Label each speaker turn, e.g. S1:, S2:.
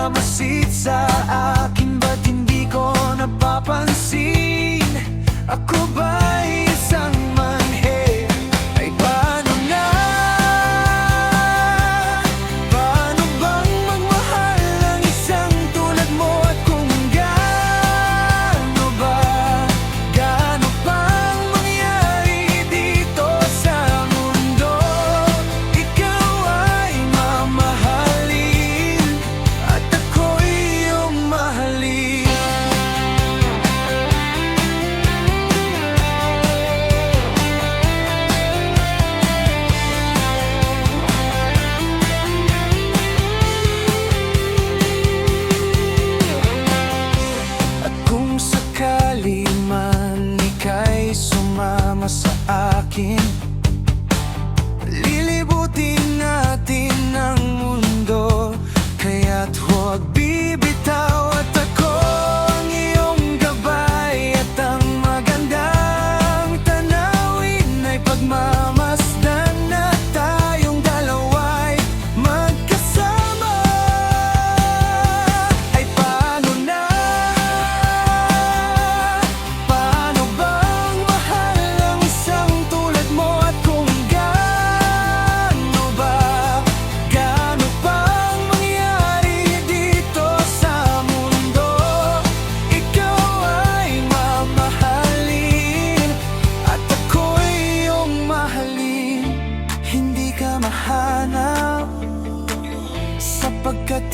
S1: nagmamasid sa akin? Ba't hindi ko napapansin? Ako ba'y isang manhid? Ay paano na? Paano bang magmahal ang isang tulad mo? At kung gaano pang mangyari dito sa mundo, ikaw ay mamahalin at ako'y iyong mahalin. At kung sakali man ika'y sumama sa akin, lilibutin natin ang mundo. Kaya't huwag bibitaw at ako ang iyong gabay. At ang magandang tanawin ay pagmamasdan na tayong dalawa'y magkasama. Ay paano na? Paano bang mahal ang isang tulad mo? At kung gaano pang mangyari dito sa mundo, ikaw ay mamahalin at ako'y iyong mahalin. Hindi ka mahanap sapagkat